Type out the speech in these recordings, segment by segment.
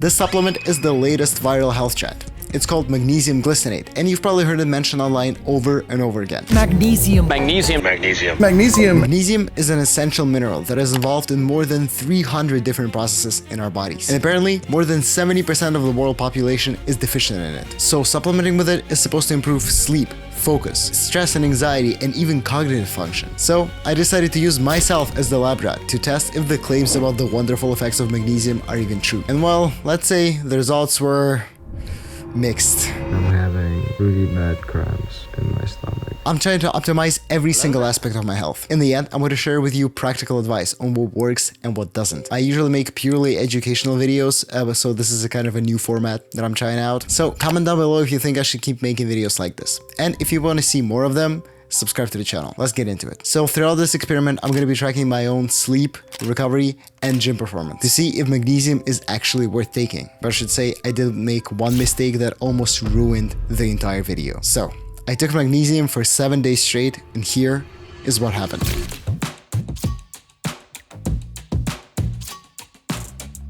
This supplement is the latest viral health chat. It's called magnesium glycinate, and you've probably heard it mentioned online over and over again. Magnesium. Magnesium is an essential mineral that is involved in more than 300 different processes in our bodies. And apparently, more than 70% of the world population is deficient in it. So supplementing with it is supposed to improve sleep, focus, stress and anxiety, and even cognitive function. So I decided to use myself as the lab rat to test if the claims about the wonderful effects of magnesium are even true. And well, let's say the results were mixed. I'm having really bad cramps in my stomach. I'm trying to optimize every single aspect of my health. In the end, I'm going to share with you practical advice on what works and what doesn't. I usually make purely educational videos, so this is a kind of a new format that I'm trying out. So comment down below if you think I should keep making videos like this. And if you want to see more of them, subscribe to the channel. Let's get into it. So throughout this experiment, I'm going to be tracking my own sleep, recovery, and gym performance to see if magnesium is actually worth taking. But I should say I did make one mistake that almost ruined the entire video. So I took magnesium for 7 days straight, and here is what happened.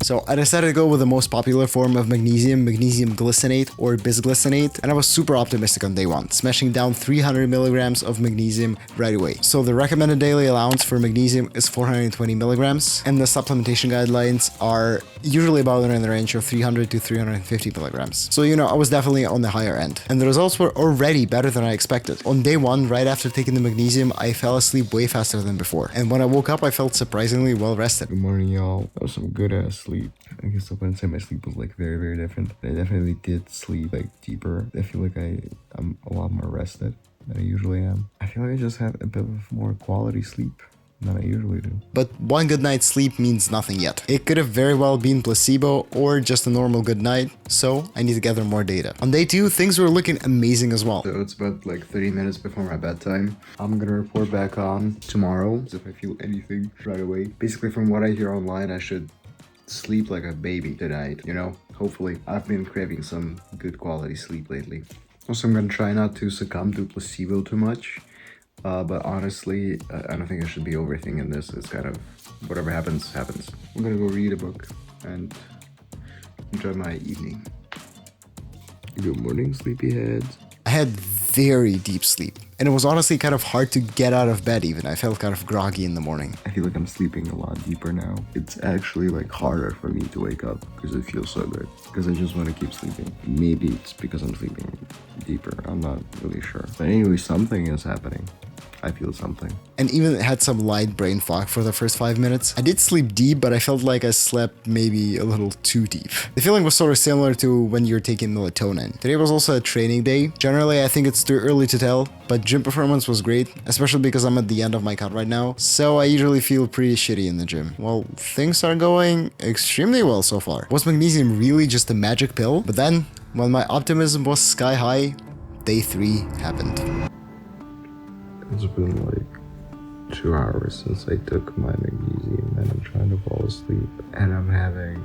So I decided to go with the most popular form of magnesium glycinate or bisglycinate, and I was super optimistic on day one, smashing down 300 milligrams of magnesium right away. So the recommended daily allowance for magnesium is 420 milligrams, and the supplementation guidelines are usually about in the range of 300 to 350 milligrams. So, I was definitely on the higher end, and the results were already better than I expected. On day one, right after taking the magnesium, I fell asleep way faster than before, and when I woke up, I felt surprisingly well rested. Good morning, y'all. That was some good ass sleep. I guess I wouldn't say my sleep was very, very different. I definitely did sleep deeper. I feel like I'm a lot more rested than I usually am. I feel like I just had a bit of more quality sleep than I usually do. But one good night's sleep means nothing yet. It could have very well been placebo or just a normal good night, so I need to gather more data. On day two, things were looking amazing as well. So it's about 30 minutes before my bedtime. I'm gonna report back on tomorrow if I feel anything right away. Basically, from what I hear online, I should sleep like a baby tonight, hopefully. I've been craving some good quality sleep lately. Also, I'm gonna try not to succumb to placebo too much, but honestly, I don't think I should be overthinking this. It's kind of whatever happens, happens. I'm gonna go read a book and enjoy my evening. Good morning, sleepyheads. I had very deep sleep, and it was honestly kind of hard to get out of bed even. I felt kind of groggy in the morning. I feel like I'm sleeping a lot deeper now. It's actually harder for me to wake up because it feels so good, because I just want to keep sleeping. Maybe it's because I'm sleeping deeper. I'm not really sure. But anyway, something is happening. I feel something. And even had some light brain fog for the first 5 minutes. I did sleep deep, but I felt like I slept maybe a little too deep. The feeling was sort of similar to when you're taking melatonin. Today was also a training day. Generally, I think it's too early to tell, but gym performance was great, especially because I'm at the end of my cut right now. So I usually feel pretty shitty in the gym. Well, things are going extremely well so far. Was magnesium really just a magic pill? But then, when my optimism was sky high, day 3 happened. It's been 2 hours since I took my magnesium and I'm trying to fall asleep, and I'm having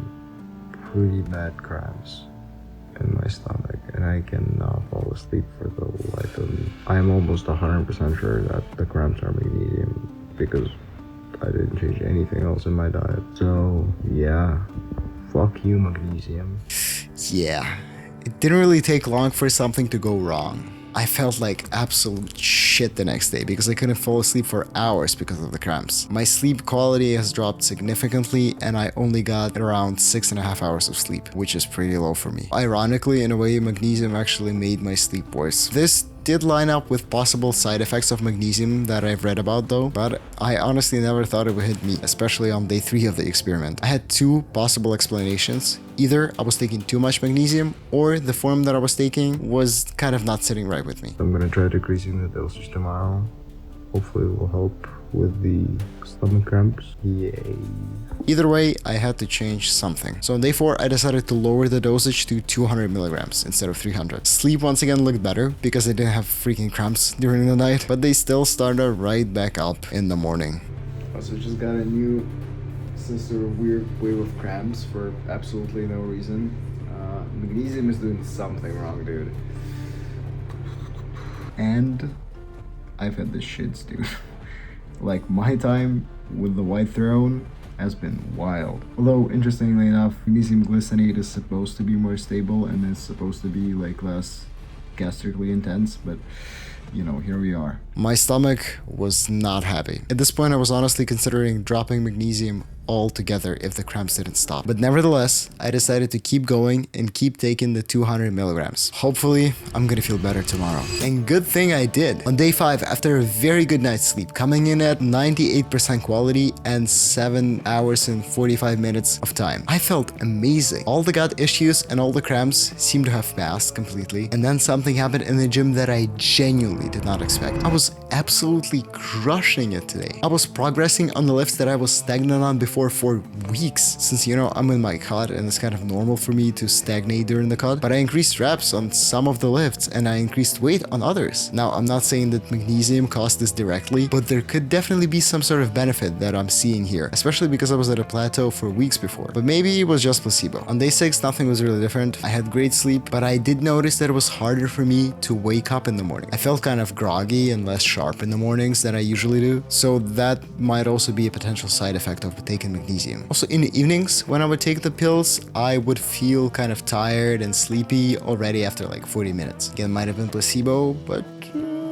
pretty bad cramps in my stomach and I cannot fall asleep for the life of me. I am almost 100% sure that the cramps are magnesium because I didn't change anything else in my diet. So yeah, fuck you, magnesium. Yeah, it didn't really take long for something to go wrong. I felt like absolute shit the next day because I couldn't fall asleep for hours because of the cramps. My sleep quality has dropped significantly and I only got around 6.5 hours of sleep, which is pretty low for me. Ironically, in a way, magnesium actually made my sleep worse. This did line up with possible side effects of magnesium that I've read about though, but I honestly never thought it would hit me, especially on day 3 of the experiment. I had 2 possible explanations. Either I was taking too much magnesium or the form that I was taking was kind of not sitting right with me. I'm gonna try decreasing the dosage tomorrow. Hopefully it will help with the stomach cramps. Yay. Either way, I had to change something. So on day 4, I decided to lower the dosage to 200 milligrams instead of 300. Sleep once again looked better because I didn't have freaking cramps during the night, but they still started right back up in the morning. Also just got a new sort of weird wave of cramps for absolutely no reason. Magnesium is doing something wrong, dude. And I've had the shits, dude. My time with the White Throne has been wild. Although, interestingly enough, magnesium glycinate is supposed to be more stable and it's supposed to be like less gastrically intense, but you know, here we are. My stomach was not happy. At this point, I was honestly considering dropping magnesium altogether if the cramps didn't stop. But nevertheless, I decided to keep going and keep taking the 200 milligrams. Hopefully, I'm gonna feel better tomorrow. And good thing I did. On day 5, after a very good night's sleep, coming in at 98% quality and 7 hours and 45 minutes of time, I felt amazing. All the gut issues and all the cramps seemed to have passed completely. And then something happened in the gym that I genuinely did not expect. I was absolutely crushing it today. I was progressing on the lifts that I was stagnant on before for weeks, since you know I'm in my cut and it's kind of normal for me to stagnate during the cut, but I increased reps on some of the lifts and I increased weight on others. Now, I'm not saying that magnesium caused this directly, but there could definitely be some sort of benefit that I'm seeing here, especially because I was at a plateau for weeks before. But maybe it was just placebo. On day 6, nothing was really different. I had great sleep, but I did notice that it was harder for me to wake up in the morning. I felt kind of groggy and less sharp in the mornings than I usually do, so that might also be a potential side effect of taking magnesium. Also, in the evenings, when I would take the pills, I would feel kind of tired and sleepy already after like 40 minutes. Again, might have been placebo, but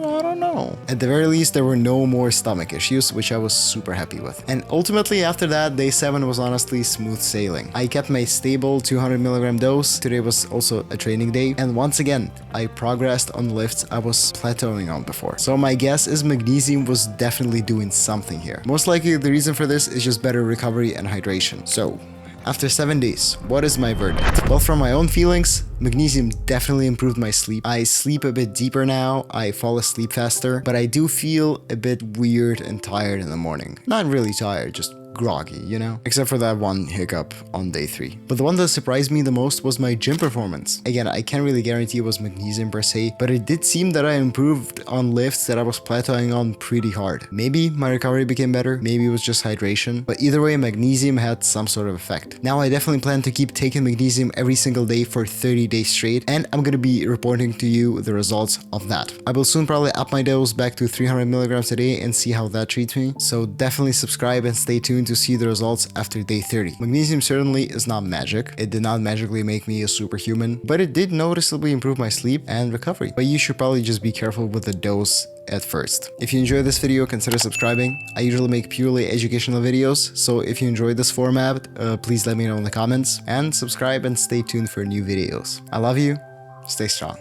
I don't know. At the very least, there were no more stomach issues, which I was super happy with. And ultimately, after that, day 7 was honestly smooth sailing. I kept my stable 200 milligram dose. Today was also a training day. And once again, I progressed on lifts I was plateauing on before. So my guess is magnesium was definitely doing something here. Most likely, the reason for this is just better recovery and hydration. So, after 7 days, what is my verdict? Well, from my own feelings, magnesium definitely improved my sleep. I sleep a bit deeper now, I fall asleep faster, but I do feel a bit weird and tired in the morning. Not really tired, just groggy, you know? Except for that one hiccup on day 3. But the one that surprised me the most was my gym performance. Again, I can't really guarantee it was magnesium per se, but it did seem that I improved on lifts that I was plateauing on pretty hard. Maybe my recovery became better, maybe it was just hydration, but either way, magnesium had some sort of effect. Now I definitely plan to keep taking magnesium every single day for 30 days straight, and I'm gonna be reporting to you the results of that. I will soon probably up my dose back to 300 milligrams a day and see how that treats me, so definitely subscribe and stay tuned to see the results after day 30. Magnesium certainly is not magic. It did not magically make me a superhuman, but it did noticeably improve my sleep and recovery. But you should probably just be careful with the dose at first. If you enjoyed this video, consider subscribing. I usually make purely educational videos, so if you enjoyed this format, please let me know in the comments, and subscribe and stay tuned for new videos. I love you. Stay strong.